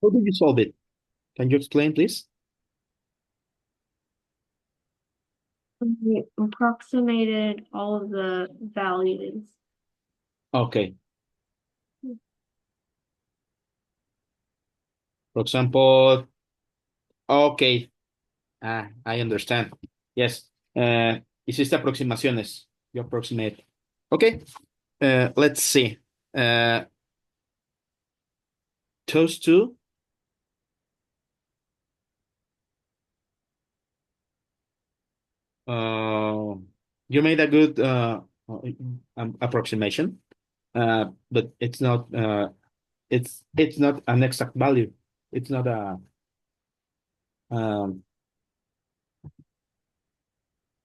How did you solve it? Can you explain, please? We approximated all of the values. Okay. For example, okay. I understand. Yes. Hiciste aproximaciones. You approximate. Okay. Let's see. Uh, those two. Uh, you made a good approximation. But it's not an exact value. It's not a um.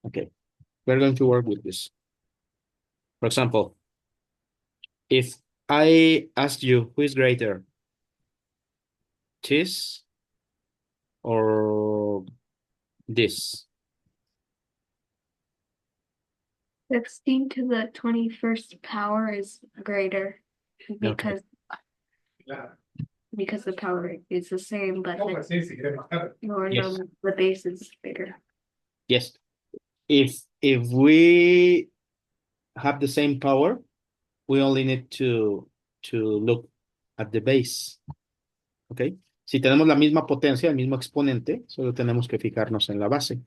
Okay. We're going to work with this. For example, if I ask you who is greater, this or this? 16 to the 21st power is greater Okay. because the power is the same, but lower Yes. number, the base is bigger. Yes. If we have the same power, we only need to look at the base. Okay. Si tenemos la misma potencia, el mismo exponente, solo tenemos que fijarnos en la base.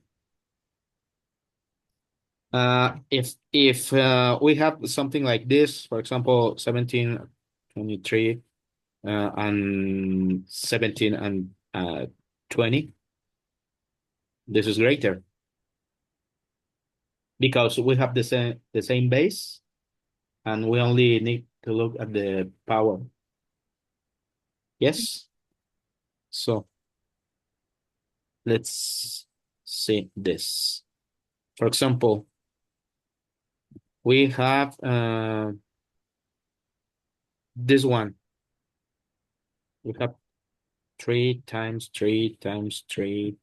If we have something like this, for example, 17, 23, and 17 and 20, this is greater because we have the same base and we only need to look at the power. Yes. So let's see this. For example, we have this one. We have 3 times 3 times 3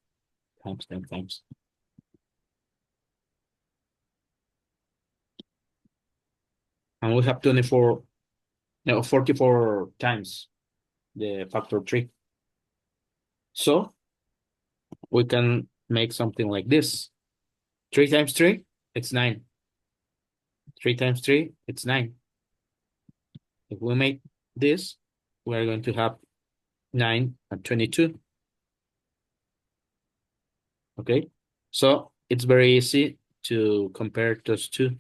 times 10 times. And we have 24, no, 44 times the factor 3. So we can make something like this. 3 times 3, it's 9. 3 times 3, it's 9. If we make this, we're going to have 9 and 22. Okay. So it's very easy to compare those two.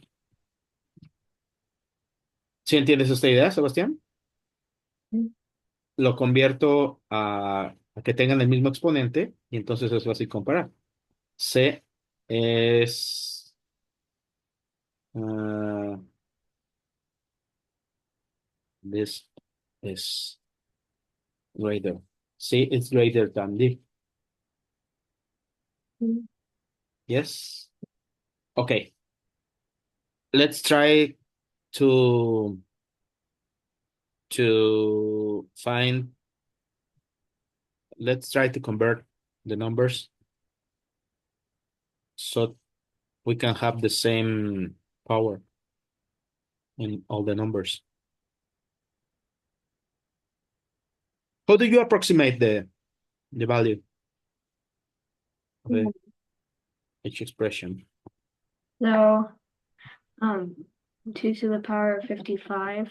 ¿Sí entiendes esta idea, Sebastián? Lo convierto a que tengan el mismo exponente y entonces es fácil comparar. C es uh, this is greater. C is greater than D. Yes. Okay. Let's try to to find. Let's try to convert the numbers so we can have the same power in all the numbers. How do you approximate the value of each expression? So, um, 2 to the power of 55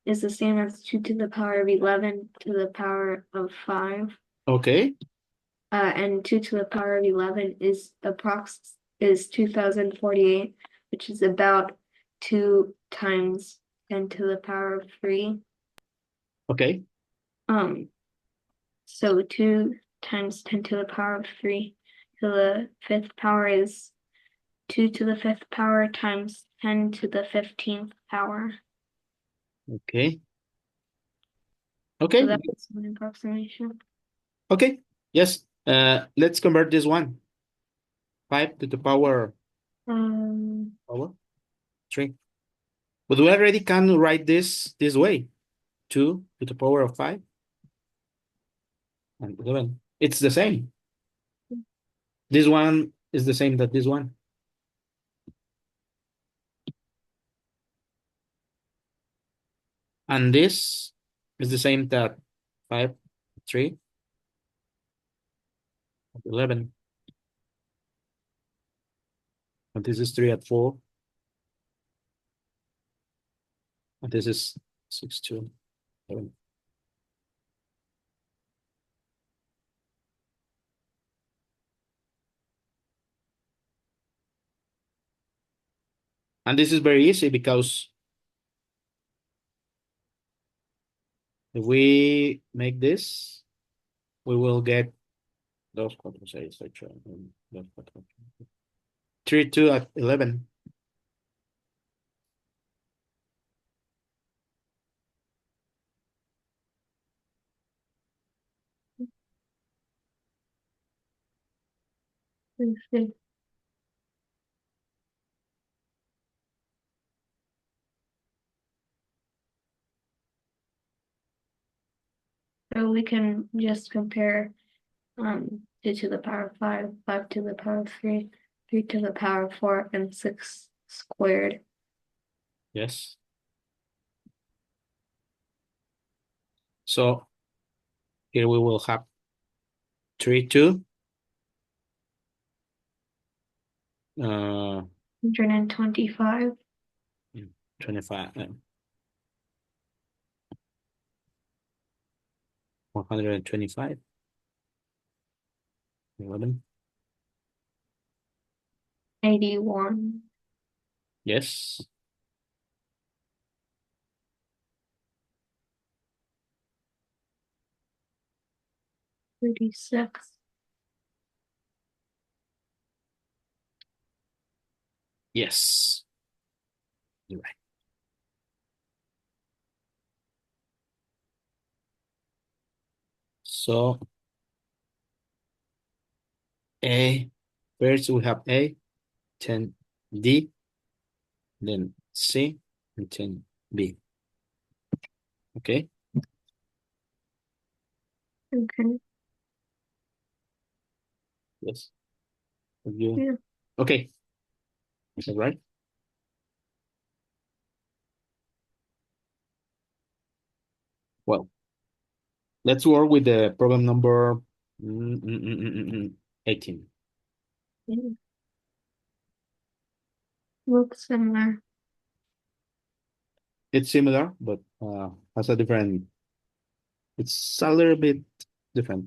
is the same as 2 to the power of 11 to the power of 5. Okay. And 2 to the power of 11 is 2048, which is about 2 times 10 to the power of 3. Okay. Um, so 2 times 10 to the power of 3 to the fifth power is 2 to the fifth power times 10 to the 15th power. Okay. So Okay. that's an approximation. Okay. Yes. Let's convert this one. 5 to the power 3. But we already can write this way. 2 to the power of 5 and 11. It's the same. This one is the same that this one. And this is the same that 5 3 at 11. And this is 3 at 4. And this is 6, 2, 7. And this is very easy because if we make this, we will get 2, 4, 6, 8, 3, 2 at 11. Let's see. So we can just compare 2 to the power of 5, 5 to the power of 3, 3 to the power of 4, and 6 squared. Yes. So here we will have 3, 2, 125. 25, 125, 11. 81. Yes. 36. Yes. You're right. So A, first we have A, 10 D, then C, and 10 B. Okay. Okay. Yes. You. Yeah. Okay. Is that right? Well, let's work with the problem number 18. Yeah. Looks similar. It's similar, but has a different, it's a little bit different.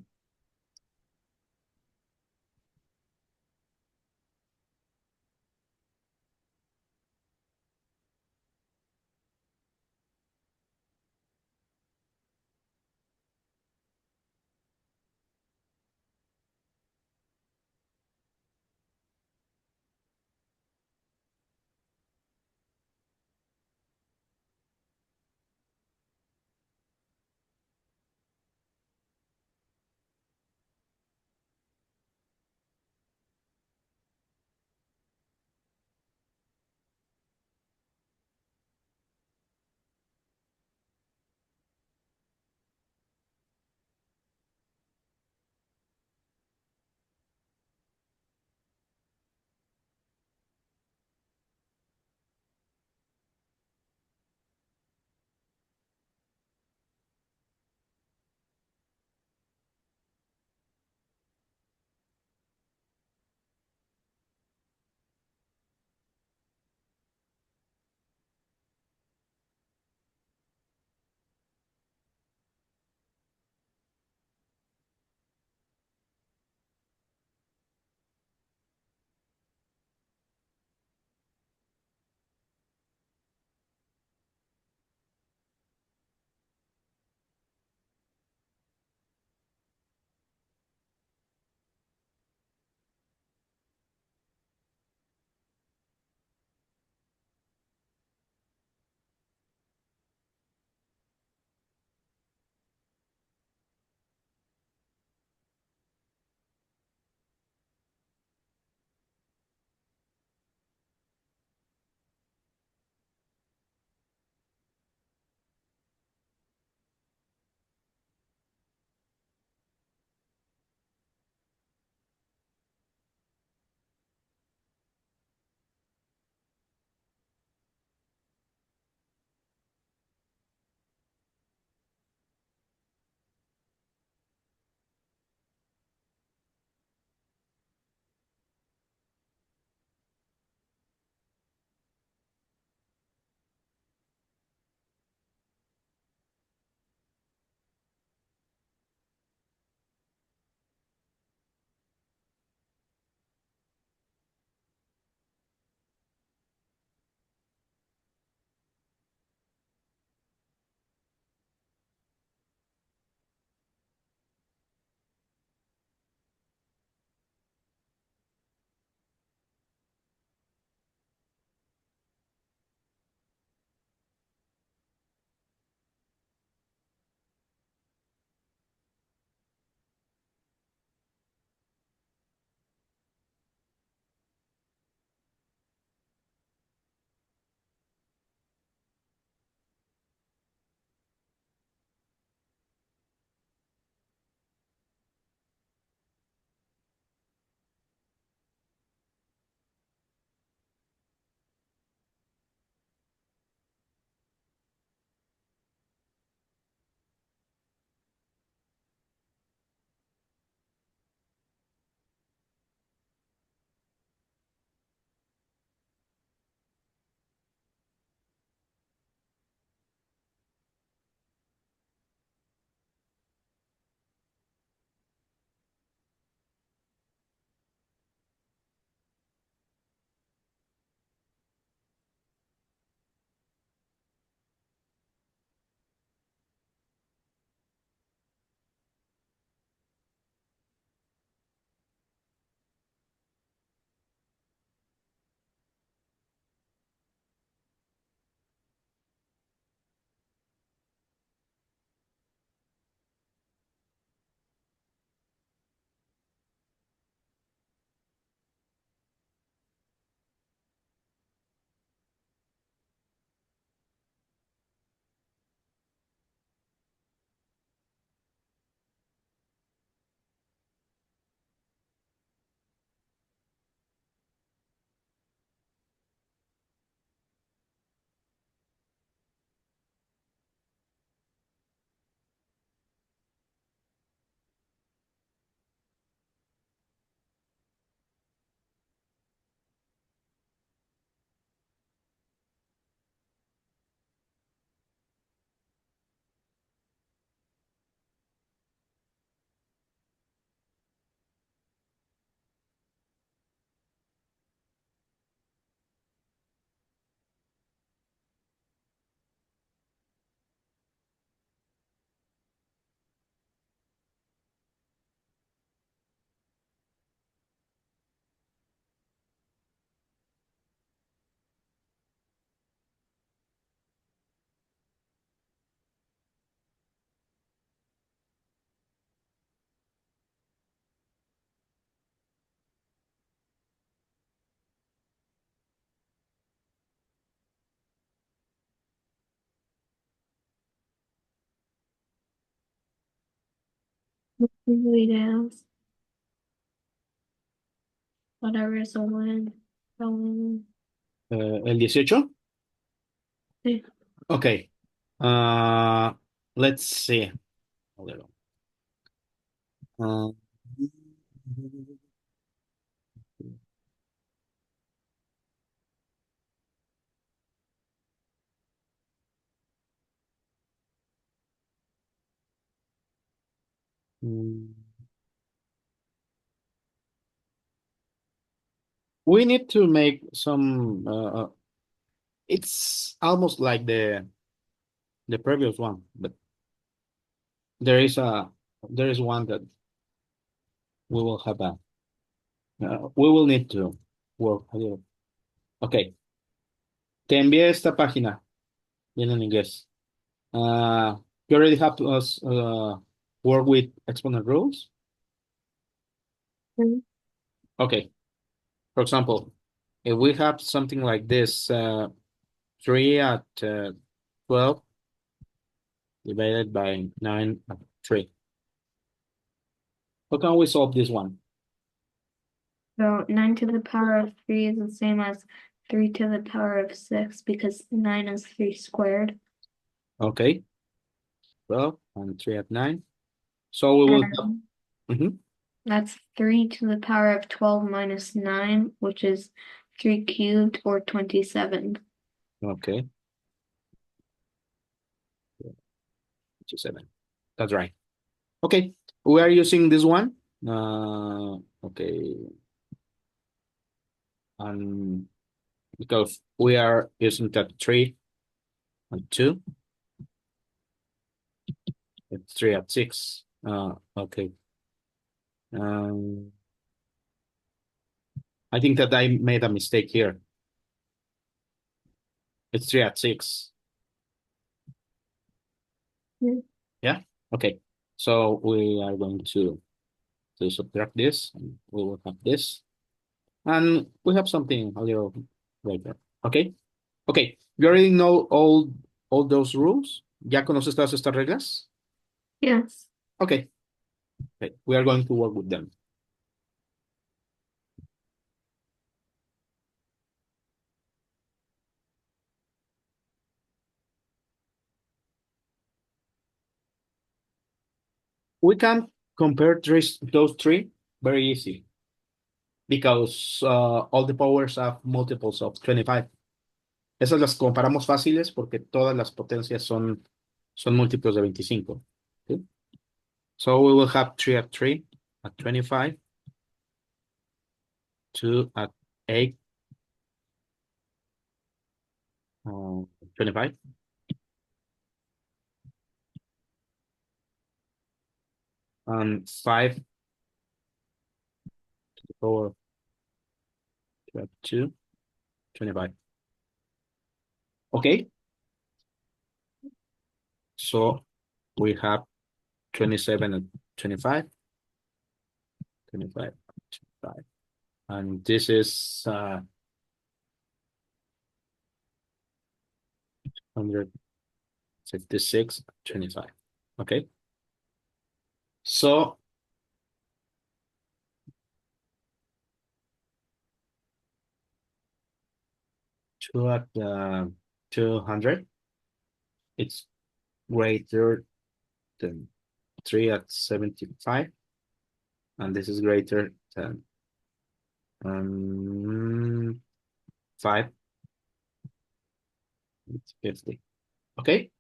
Videos, whatever is a win. A win. El 18. Sí. Okay. Let's see. A little. Uh, mm, we need to make some. It's almost like the previous one, but there is a there is one that we will have a we will need to work a little. Okay, te envié esta página, viene en inglés. You already have us work with exponent rules. Mm. Okay, for example, if we have something like this, 3 at 12 divided by 9 at 3. How can we solve this one? So 9 to the power of 3 is the same as 3 to the power of 6 because 9 is 3 squared. Okay, 12 and 3 at 9. So we will have, And mhm, that's 3 to the power of 12 minus 9, which is 3 cubed or 27. okay, 7. That's right. Okay, we are using this one. Okay, and because we are using that 3 and 2, it's 3 at 6. Okay. Um, I think that I made a mistake here. It's 3 at 6. Mm. Yeah. Okay. So we are going to subtract this, and we will have this, and we have something a little later. Okay. Okay. You already know all those rules. ¿Ya conoces todas estas reglas? Yes. Okay. Okay. We are going to work with them. We can compare those three very easy because all the powers have multiples of 25. Esas las comparamos fáciles porque todas las potencias son múltiplos de 25. ¿Sí? So we will have 3 at 3 at 25, 2 at 8, 25, and 5 to the power 2, 25. Okay, so we have 27 at 25, 25, 25. And this is 156, 25. Okay, so 2 at 200, it's greater than 3 at 75, and this is greater than 5 at 50. Okay,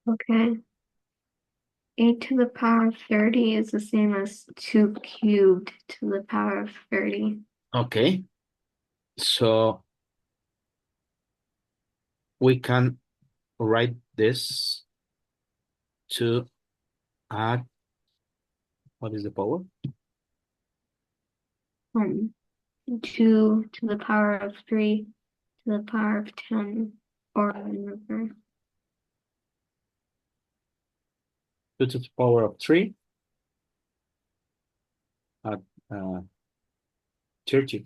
Okay. 8 to the power of 30 is the same as 2 cubed to the power of 30. okay, so we can write this to add, what is the power? 2 to the power of 3 to the power of 10 or in reverse. 2 to the power of 3 at uh, 30.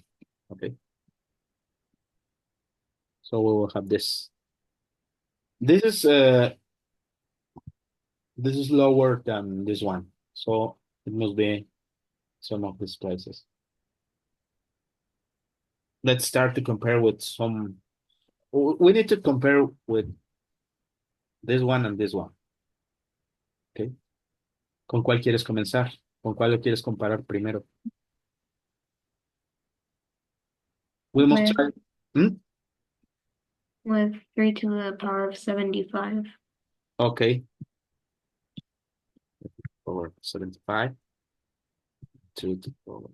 Okay, so we will have this. This is lower than this one. So it must be some of these places. Let's start to compare with some. We need to compare with this one and this one. Okay. ¿Con cuál quieres comenzar? ¿Con cuál lo quieres comparar primero? We must with try. Hmm? with 3 to the power of 75. Okay. Power 75. 2 to power.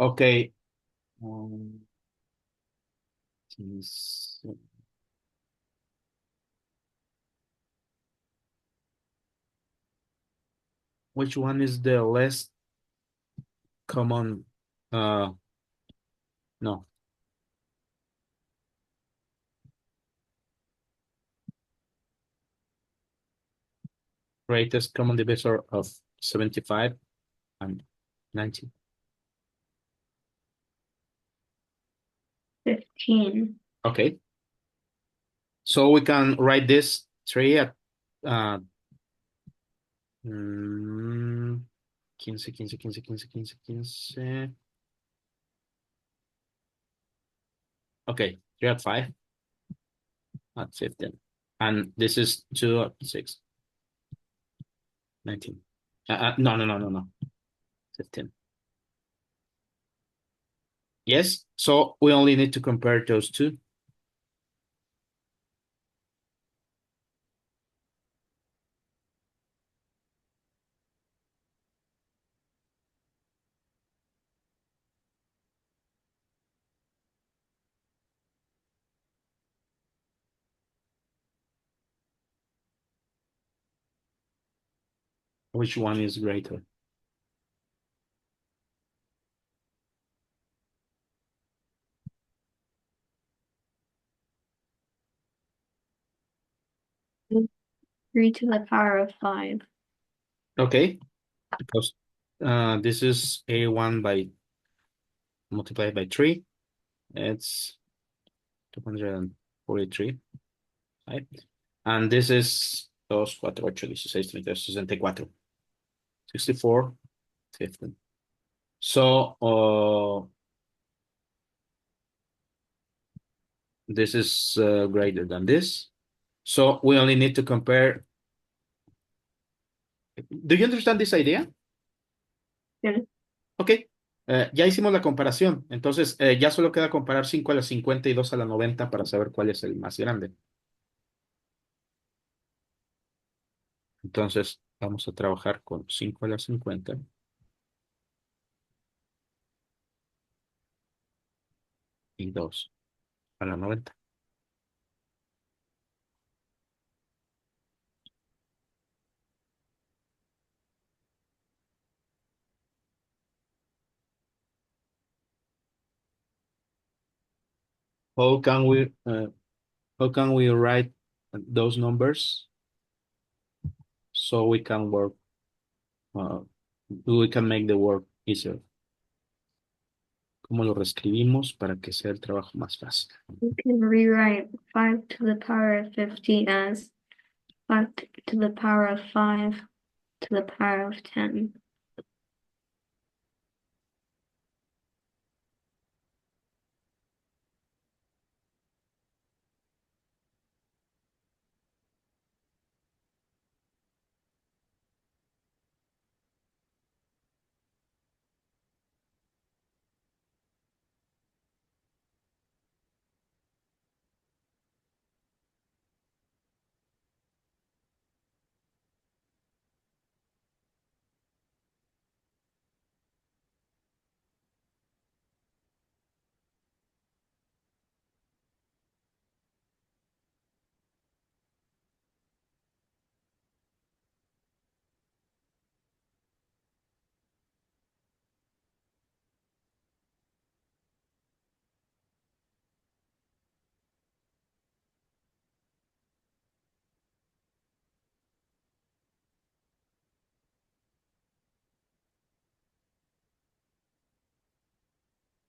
Okay. Um, this- which one is the less common? No. Greatest common divisor of 75 and 90. 15. Okay. So we can write this 3 at uh, 15, 15, 15, 15, 15, 15. Okay, 3 at 5 at 15. And this is 2 at 6, 19. No, no, no, no, no. 15. Yes, so we only need to compare those two. Which one is greater? 3 to the power of 5. Okay, because this is A1 by multiplied by 3. It's 243, right? And this is 2, 4, 8, 16, 32, 64. 64, 15. So this is greater than this. So we only need to compare. Do you understand this idea? Yeah. Ok. Ya hicimos la comparación. Entonces ya solo queda comparar 5 a la 50 y 2 a la 90 para saber cuál es el más grande. Entonces vamos a trabajar con 5 a la 50 y 2 a la 90. How can we uh, how can we write those numbers so we can work uh, we can make the work easier? ¿Cómo lo reescribimos para que sea el trabajo más fácil? You can rewrite 5 to the power of 50 as 5 to the power of 5 to the power of 10.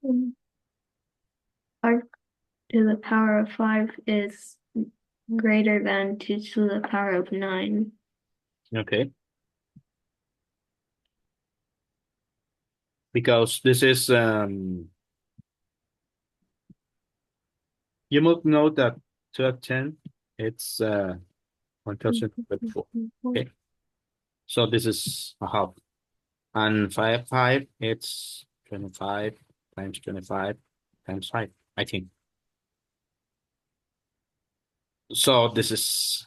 Mm. 5 to the power of 5 is greater than 2 to the power of 9. Okay. because this is you must know that 2 at 10 it's 1024. Okay, so this is a half, and 5 5 it's 25 times 25 times 5, I think. So this is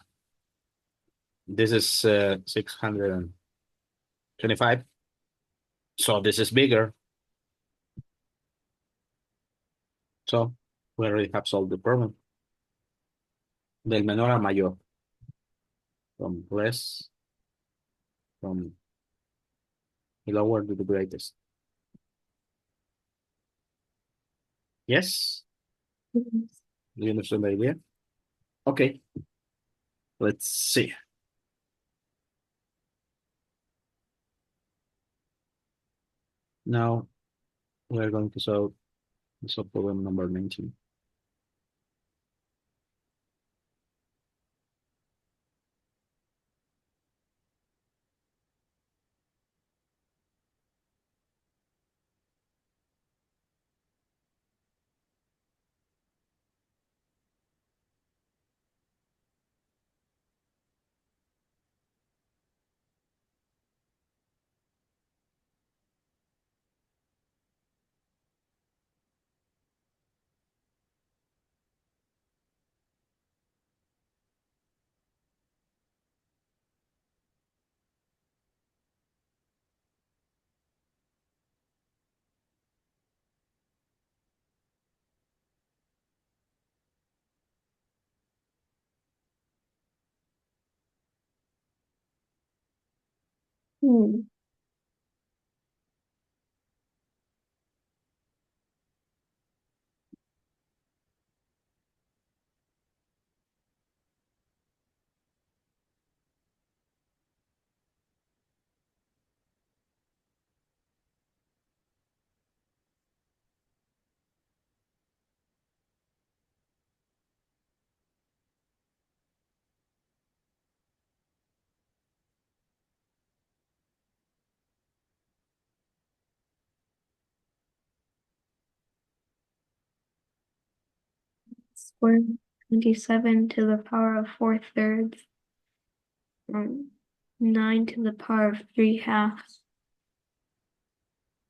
625. So this is bigger. So we already have solved the problem. Del menor al mayor. From less, from lower to the greatest. Yes? Do you understand the idea? Okay, let's see. Now we're going to solve problem number 19. Hmm. Square 27 to the power of 4/3. 9 to the power of 3/2.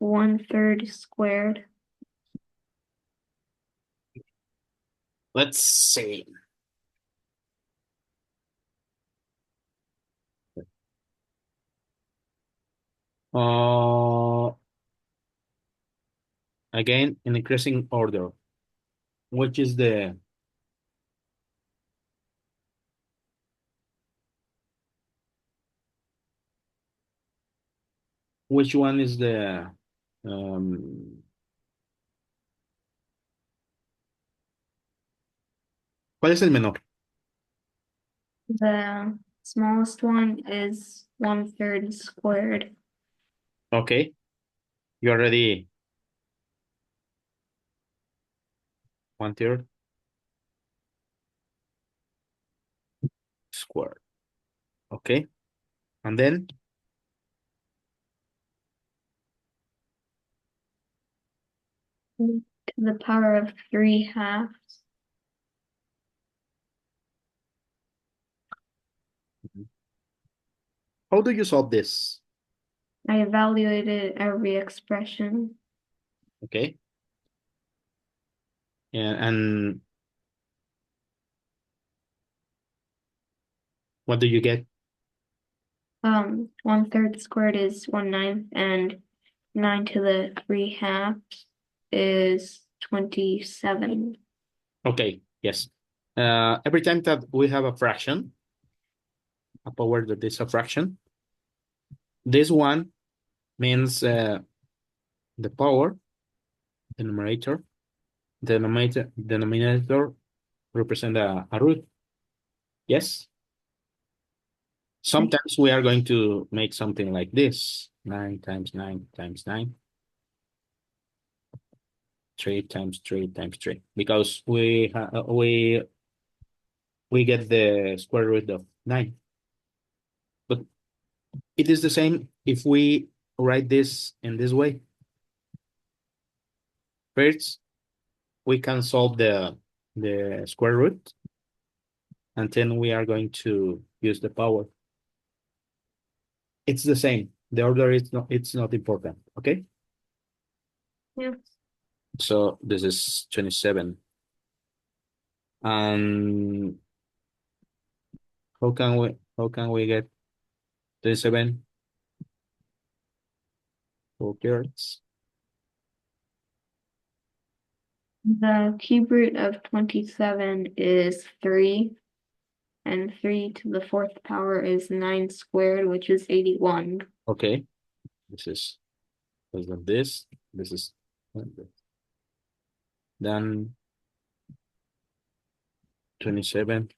1/3 squared. Let's see. Uh, Again, in increasing order, which is which one is um, ¿cuál es el menor? The smallest one is 1/3 squared. Okay, you already 1/3 squared. Okay, and then To the power of 3/2. how do you solve this? I evaluated every expression. Okay, and what do you get? 1/3 squared is 1/9, and 9 to the 3/2 is 27. Okay, yes. Every time that we have a fraction, a power that is a fraction, this one means the power, the numerator, denominator represent a root. Yes. Sometimes we are going to make something like this: 9 times 9 times 9, 3 times 3 times 3, because we get the square root of 9. But it is the same if we write this in this way. First, we can solve the square root, and then we are going to use the power. It's the same. The order is not, it's not important, okay? Yeah. So this is 27. And how can we get 27 whole cards? The cube root of 27 is 3, and 3 to the fourth power is 9 squared, which is 81. Okay, this is less than this. This is then 27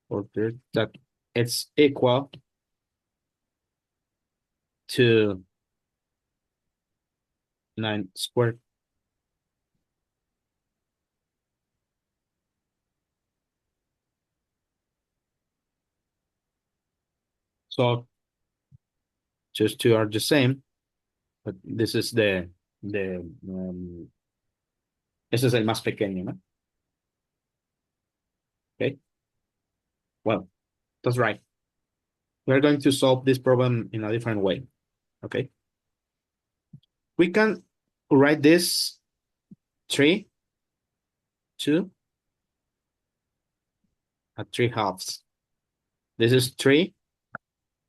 whole cards. That it's equal to 9 squared. So just two are the same, but this is the ese es el más pequeño, ¿no? Okay. Well, that's right. We're going to solve this problem in a different way. Okay. We can write this 3, 2 at 3 halves. This is 3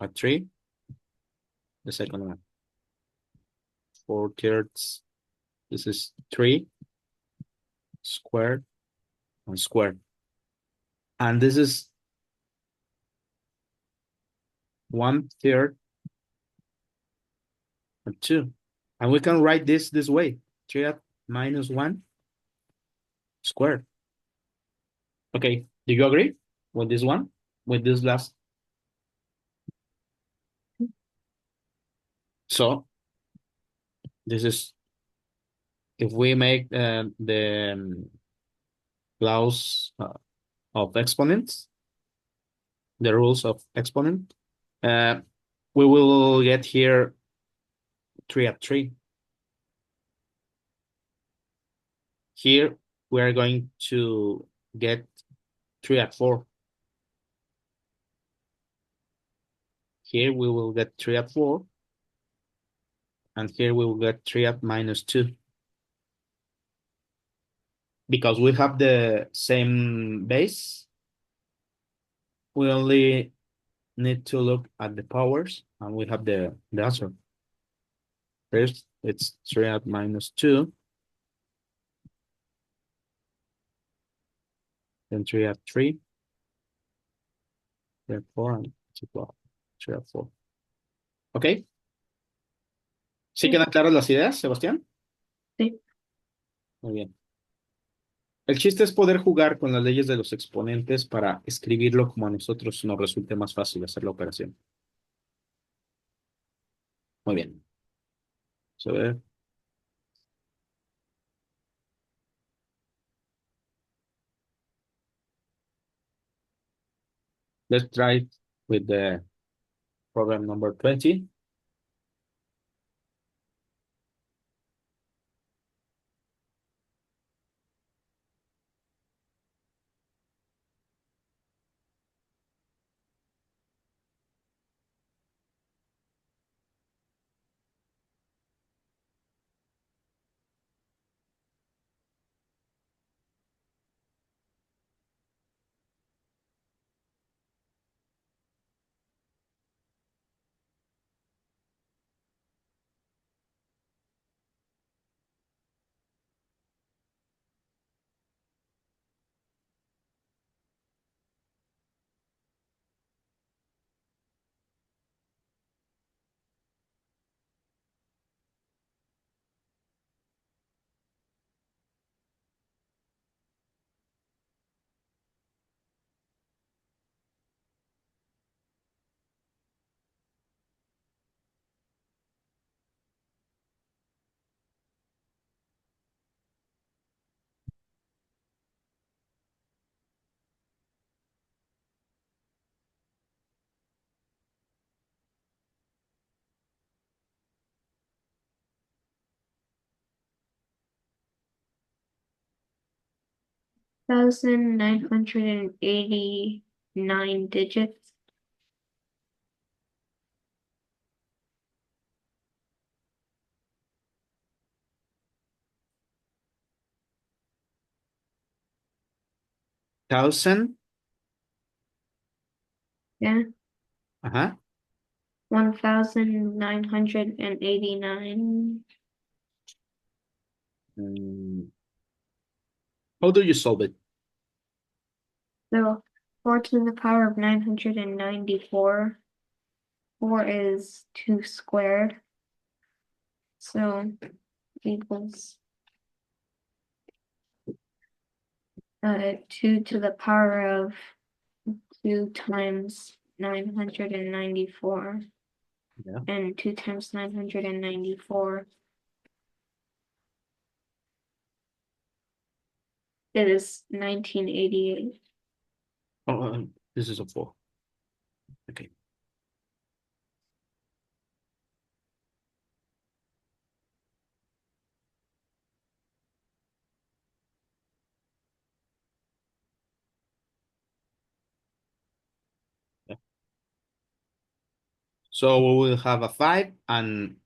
at 3. The second one. 4 thirds. This is 3 squared and squared. And this is 1/3 at 2. And we can write this way. 3 at -1 squared. Okay. Do you agree with this one? With this last? So this is, if we make the laws of exponents, the rules of exponent, uh, we will get here 3 at 3. Here we are going to get 3 at 4. Here we will get 3 at 4. And here we will get 3 at -2. Because we have the same base, we only need to look at the powers and we have the answer. First, it's 3 at -2. Then 3 at 3. 3 at 4 and 3 at 4. ¿Ok? ¿Sí Sí, quedan claras las ideas, Sebastián? sí. Muy bien. El chiste es poder jugar con las leyes de los exponentes para escribirlo como a nosotros nos resulte más fácil hacer la operación. Muy bien. Vamos a ver. Let's try it with the problem number 20. 1,989 digits. 1,000. Yeah. Uh-huh. 1,989. Mm, how do you solve it? So 4 to the power of 994. 4 is 2 squared. So equals 2 to the power of 2 times 994. Yeah. And 2 times 994 is 1988. Oh, this is a 4. Okay. Yeah. So we will have a 5 and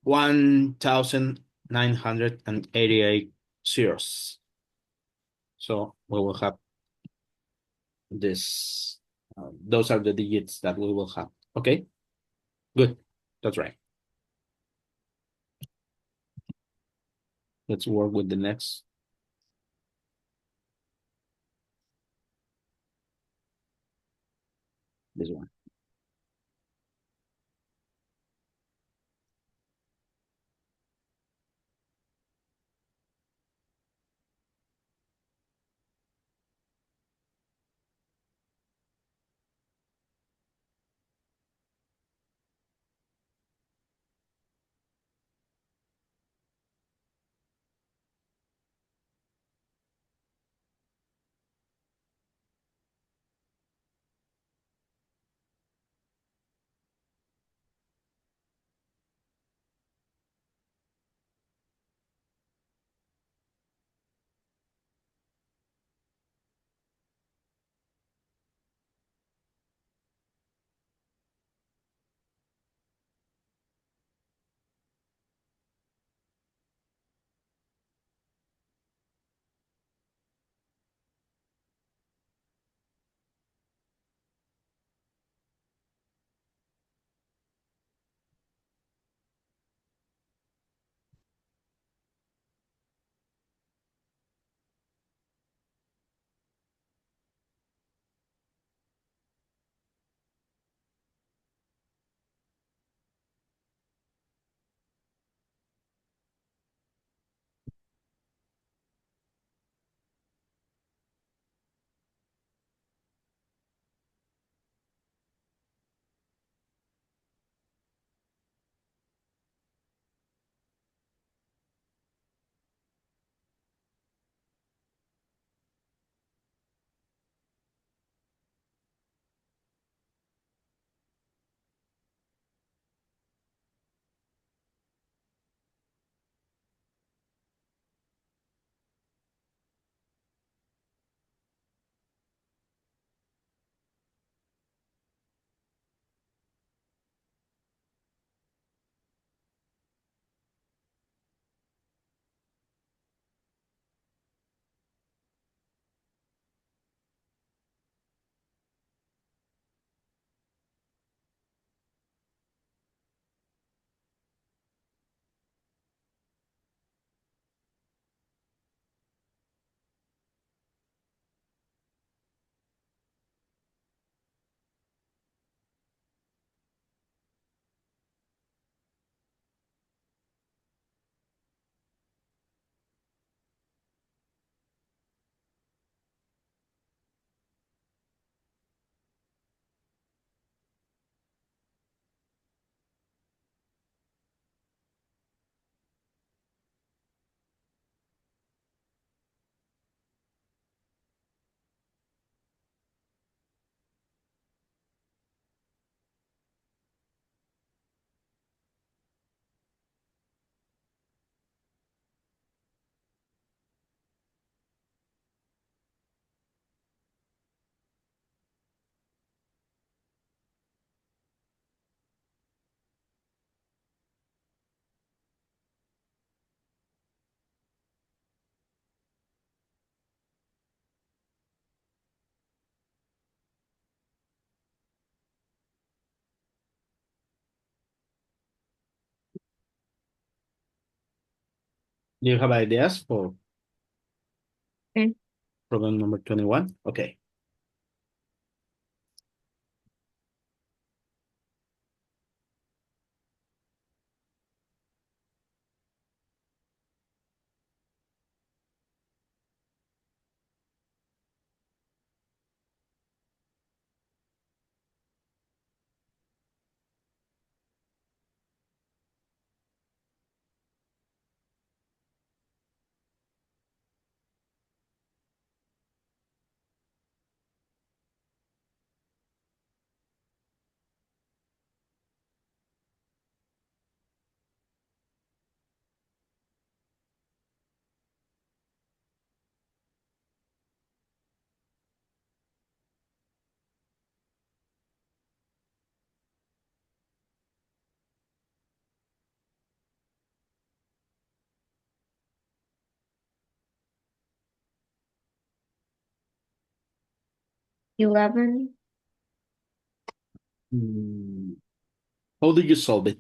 1,988 zeros. So we will have this. Those are the digits that we will have. Okay, good. That's right. Let's work with the next. This one. Do you have ideas for Okay. problem number 21? Okay. 11. Hmm, How do you solve it?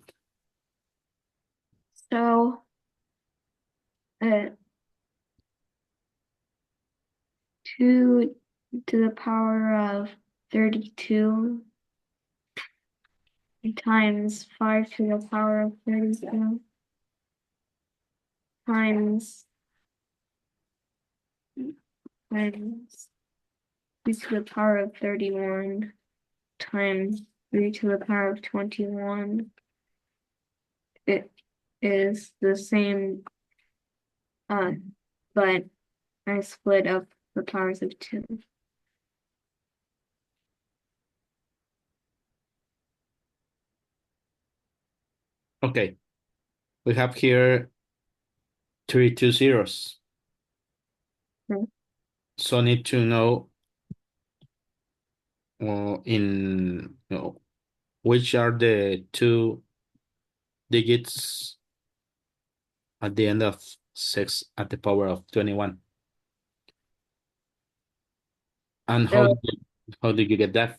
So, uh, 2 to the power of 32 times 5 to the power of 32 times times 2 to the power of 31 times 3 to the power of 21. It is the same, uh, but I split up the powers of 2. Okay. We have here 32 zeros. So need to know which are the two digits at the end of 6 at the power of 21. And So, how did you get that?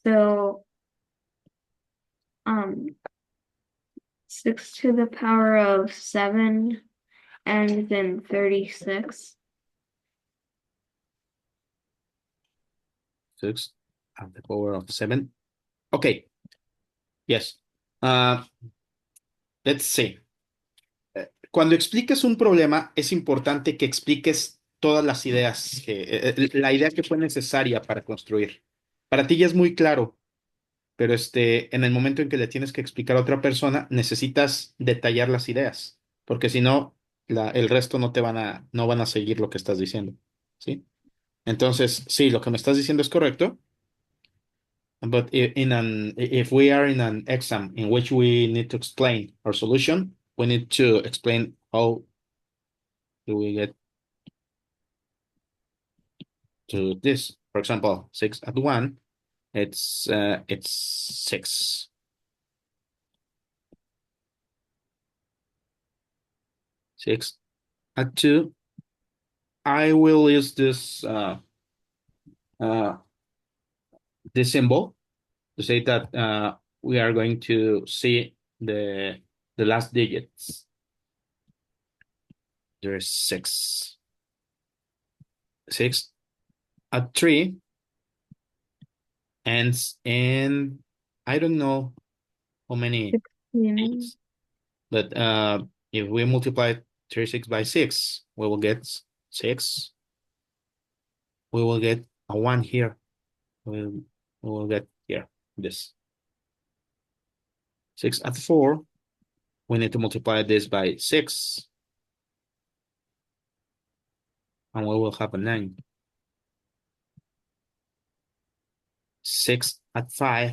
so, um, 6 to the power of 7 ends in 36. 6 at the power of 7. Okay. Yes. Uh, let's see. Cuando expliques un problema, es importante que expliques todas las ideas, la idea que fue necesaria para construir. Para ti ya es muy claro, pero en el momento en que le tienes que explicar a otra persona, necesitas detallar las ideas, porque si no, el resto no van a seguir lo que estás diciendo, ¿sí? Entonces, sí, lo que me estás diciendo es correcto, but if we are in an exam in which we need to explain our solution, we need to explain how do we get to this. For example, 6 at 1, it's 6. 6 at 2, I will use uh, this symbol to say that we are going to see the last digits. There's 6. 6 at 3 ends in, I don't know how many 16. digits, but if we multiply 36 by 6, we will get 6. We will get a 1 here. We will get here this. 6 at 4, we need to multiply this by 6, and we will have a 9. 6 at 5,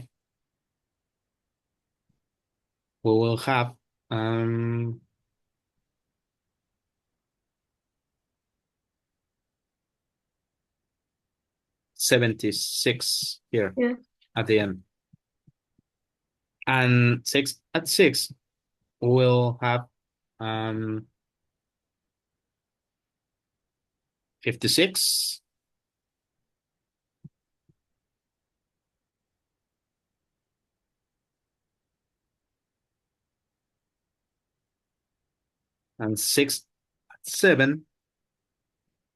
we will have 76 here Yeah. at the end. And 6 at 6, we'll have 56. And 6 7,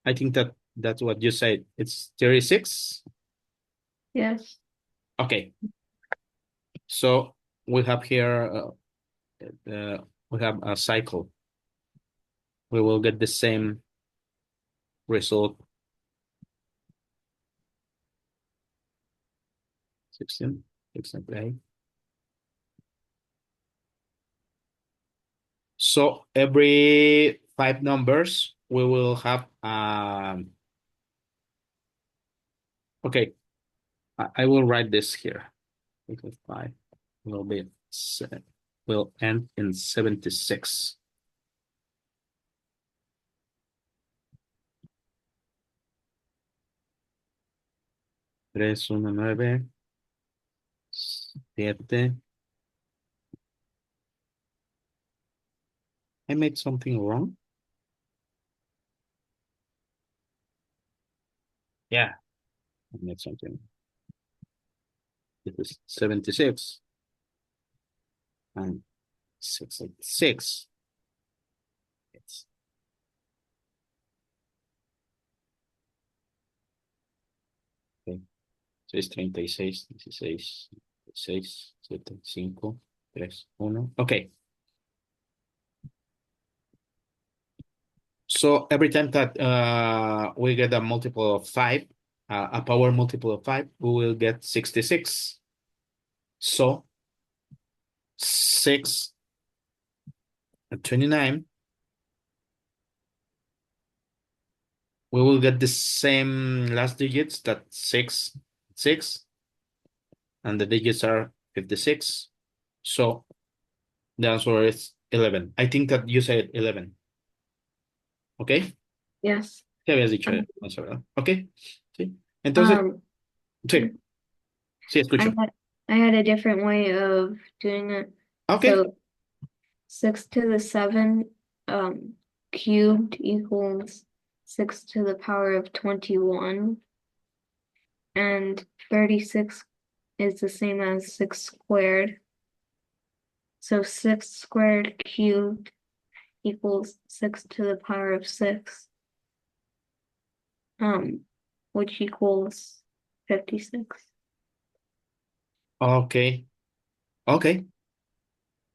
I think that's what you said. It's 36. Yes. Okay. So we have here, we have a cycle. We will get the same result. 16, example. So every 5 numbers, we will have, okay, I will write this here. Because 5 will be, will end in 76. 3, 1, 9, 7. I made something wrong. Yeah, I made something. It is 76 and 686. It's okay. 6, 36, 16, 6, 7, 5, 3, 1. Okay. So every time that we get a multiple of 5, a power multiple of 5, we will get 66. So 6 and 29, we will get the same last digits, that 6, 6, and the digits are 56. So the answer is 11. I think that you said 11. ¿Ok? Yes. Te habías dicho Um, eso, ¿verdad? Ok. Sí. Entonces, um, sí, sí, I escucho. had I had a different way of doing it. Ok. So 6 to the 7 um cubed equals 6 to the power of 21, and 36 is the same as 6 squared. So 6 squared cubed equals 6 to the power of 6, um, which equals 56. Ok. Ok.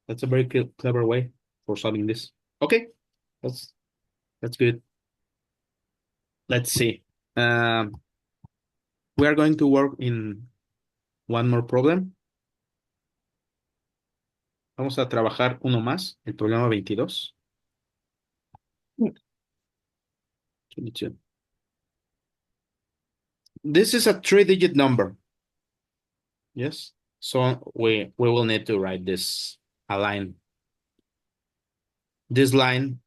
That's a very clever way for solving this. Okay. That's that's good. Let's see. Um, we are going to work in one more problem. Vamos a trabajar uno más, el problema 22. 22. This is a 3-digit number. Yes. So we will need to write this a line. This line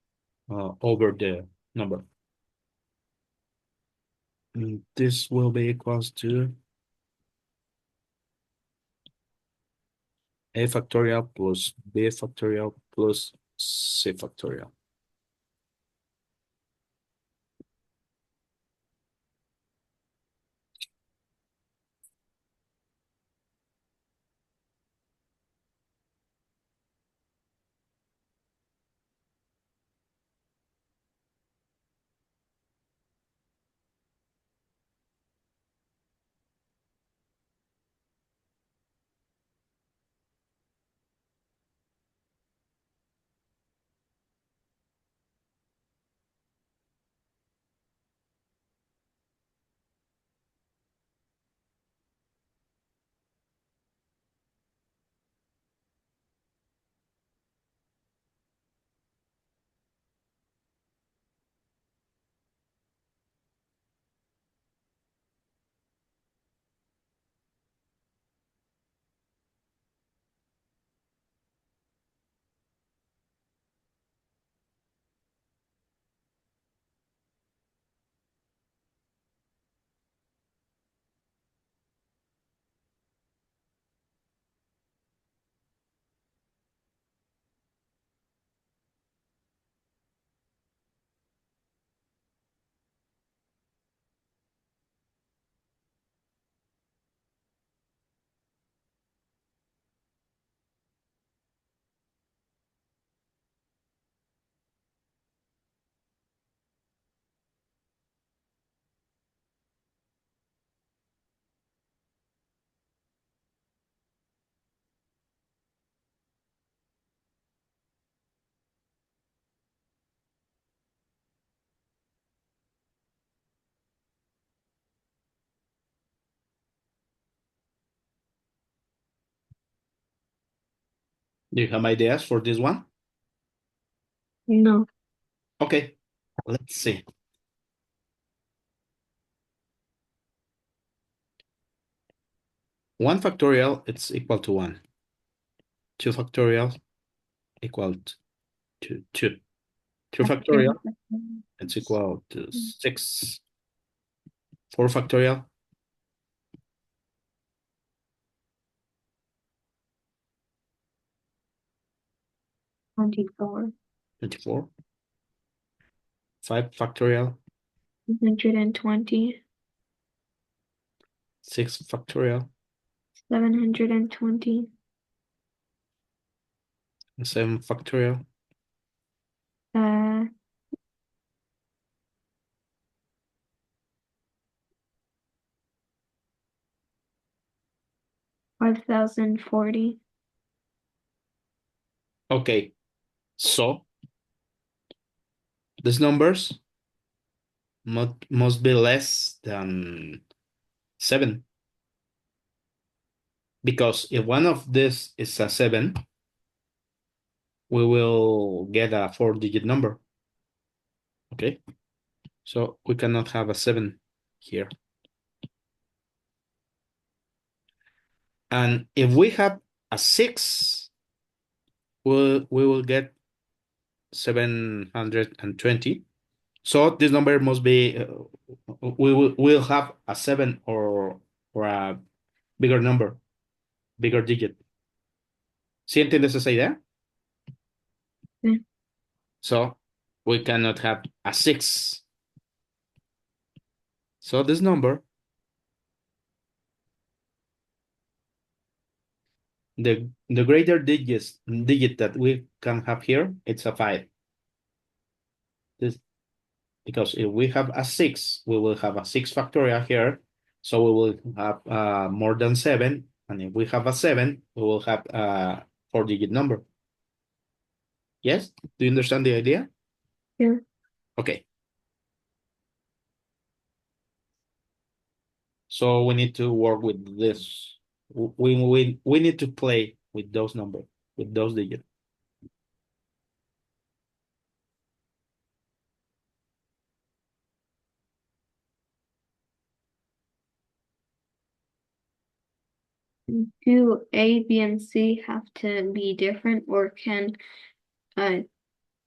over the number. And this will be equals to a factorial plus b factorial plus c factorial. Do you have ideas for this one? No. Okay, let's see. 1 factorial, it's equal to 1. 2 factorial equal to 2. 3 factorial, it's equal to 6. 4 factorial, 24. 24. 5 factorial, 120. 6 factorial, 720. 7 factorial, Uh, 5040. okay, so these numbers must be less than 7, because if one of this is a 7, we will get a 4-digit number. Okay, so we cannot have a 7 here. And if we have a 6, we will get 720. So this number must be, will have a 7 or a bigger number, bigger digit. ¿Sí entiendes esa idea? Yeah. So we cannot have a 6. So this number, the greater digit that we can have here, it's a 5. This, because if we have a 6, we will have a 6 factorial here. So we will have more than 7. And if we have a 7, we will have a 4-digit number. Yes? Do you understand the idea? Yeah. Okay. So we need to work with this. We need to play with those numbers, with those digits. Do A, B, and C have to be different, or can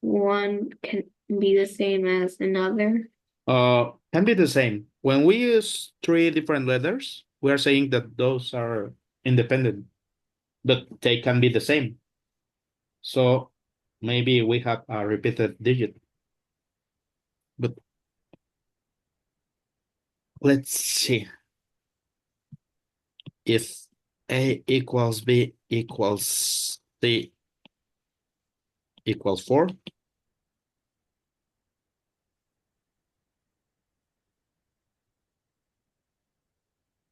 one can be the same as another? Can be the same. When we use 3 different letters, we are saying that those are independent, but they can be the same. So maybe we have a repeated digit. But let's see. If A equals B equals C equals 4,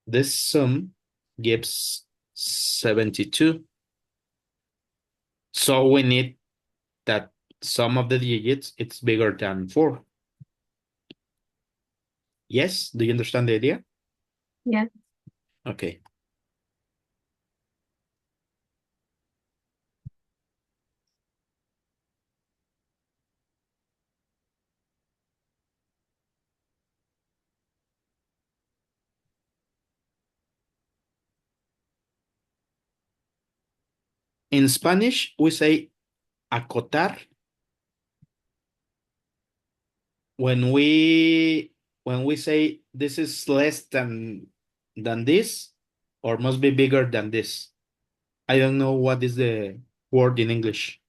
this sum gives 72. So we need that sum of the digits it's bigger than 4. Yes? Do you understand the idea? Yeah. Okay. In Spanish, we say acotar when we say this is less than this or must be bigger than this. I don't know what is the word in English,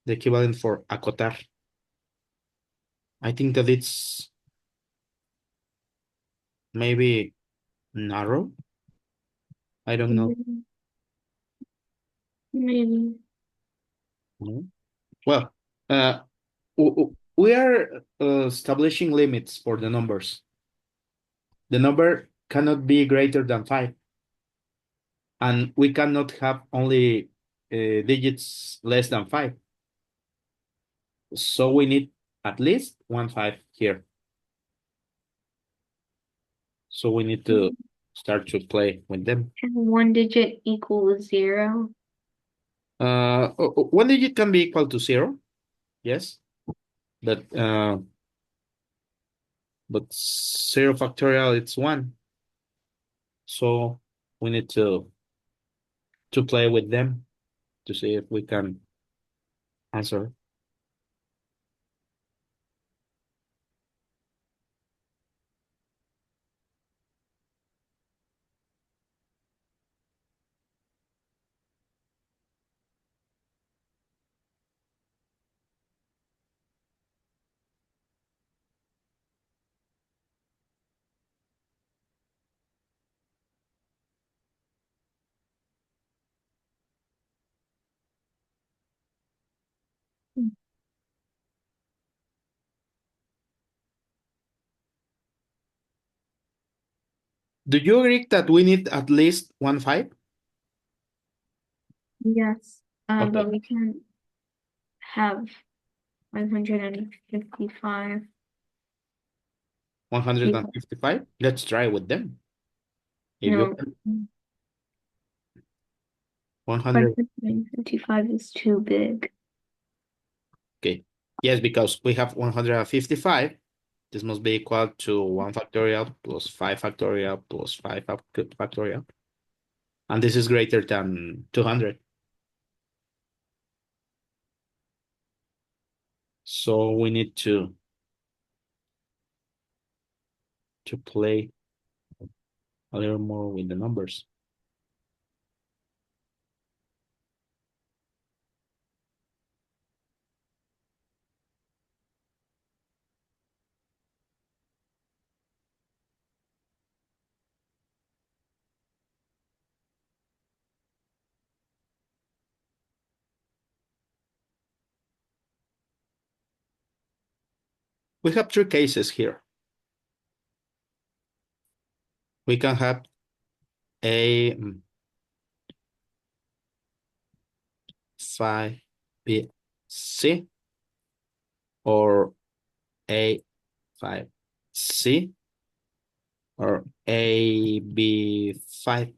the equivalent for acotar. I think that it's maybe narrow. I don't know. Maybe. No? Well, uh, we are establishing limits for the numbers. The number cannot be greater than 5, and we cannot have only digits less than 5. So we need at least 1 5 here. So we need to start to play with them. Can one digit equal 0? One digit can be equal to zero, yes, but zero factorial it's one. So we need to play with them to see if we can answer. Do you agree that we need at least one five? Yes, Okay, but we can have 155 people. 155. Let's try with them. If you No, can, 100. 155 is too big. Okay. Yes, because we have 155. This must be equal to 1 factorial plus 5 factorial plus 5 factorial. And this is greater than 200. So we need to play a little more with the numbers. We have three cases here. We can have a 5b c or a 5c or a b 5.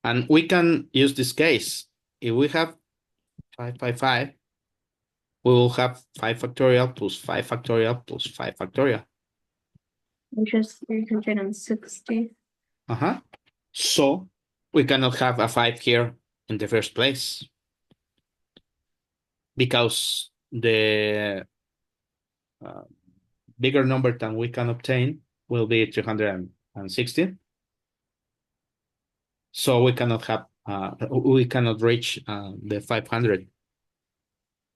And we can use this case. If we have 555, we will have 5 factorial plus 5 factorial plus 5 factorial. Which is 360. Uh-huh. So we cannot have a 5 here in the first place because the uh, bigger number than we can obtain will be 360. So we cannot reach the 500.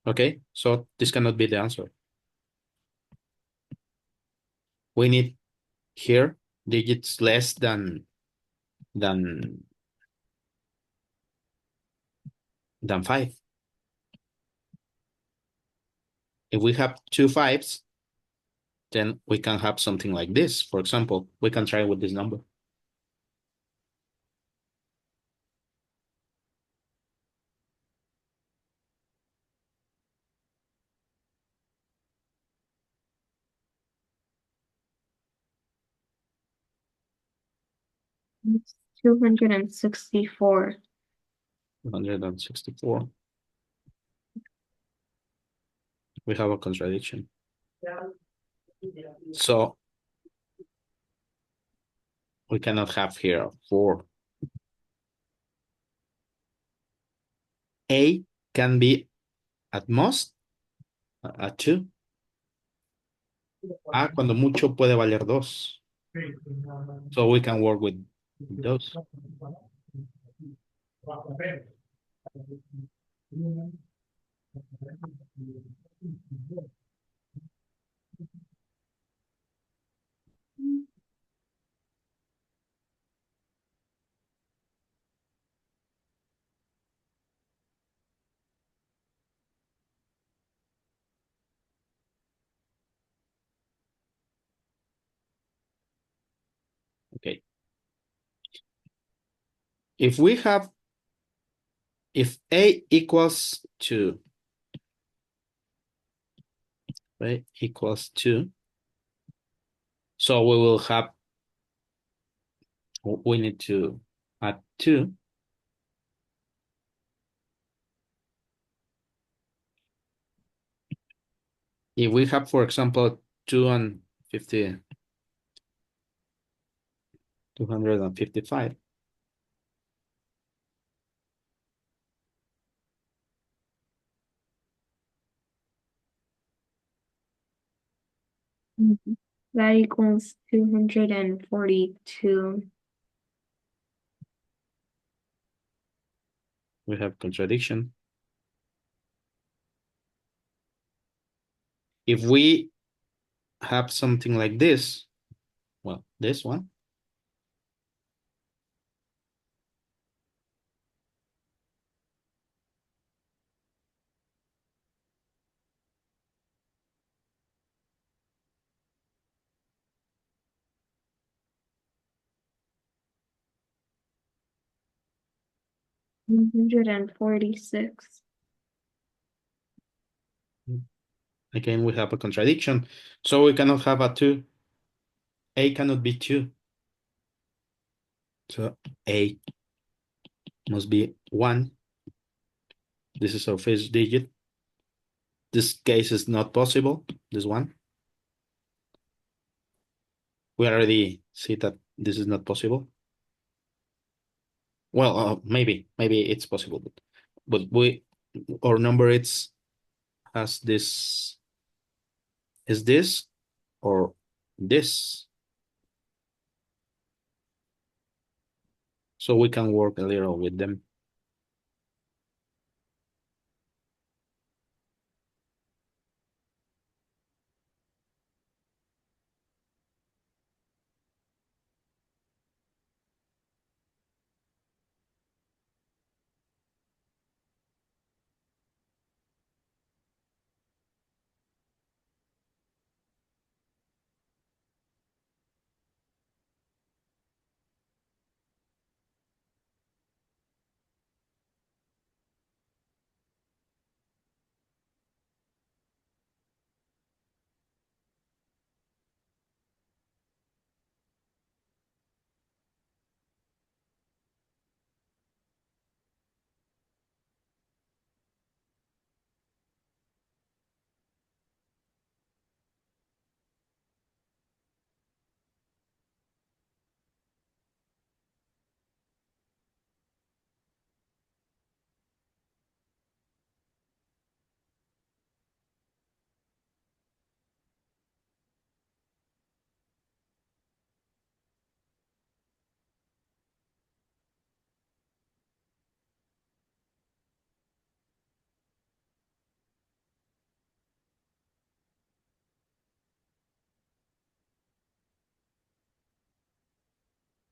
Okay, so this cannot be the answer. We need here digits less than than 5. If we have two fives, then we can have something like this. For example, we can try with this number. It's 264. 164. We have a contradiction. So we cannot have here 4. A can be at most a 2. A cuando mucho puede valer 2. So we can work with those. Okay. If we have, if A equals 2, right, equals 2, so we will have, we need to add 2. If we have, for example, 2 and 50, 255, Mhm. That equals 242. we have contradiction. If we have something like this, well, this one, 146. again, we have a contradiction. So we cannot have a 2. A cannot be 2. So A must be 1. This is our first digit. This case is not possible, this one. We already see that this is not possible. Well, maybe it's possible, but we, our number it's has this, is this or this. So we can work a little with them.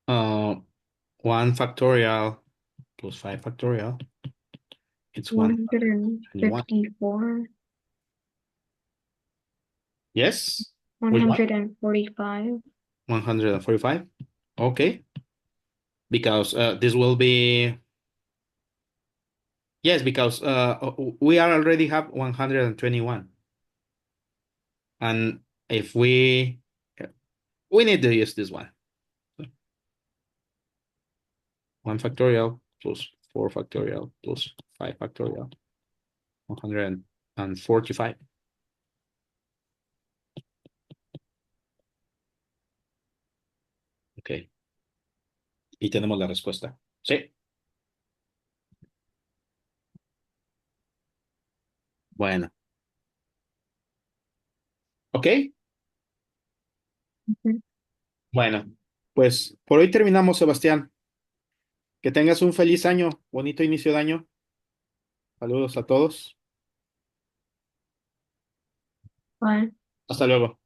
Uh, 1 factorial plus 5 factorial, it's 121. 154. Yes, which one? 145. 145. Okay, because this will be, yes, because we are already have 121, and if we need to use this one. 1 factorial plus 4 factorial plus 5 factorial, 145. Ok, y tenemos la respuesta. Sí, bueno, ok, Ujú. bueno, pues por hoy terminamos, Sebastián. Que tengas un feliz año, bonito inicio de año. Saludos a todos. Bye. Hasta luego.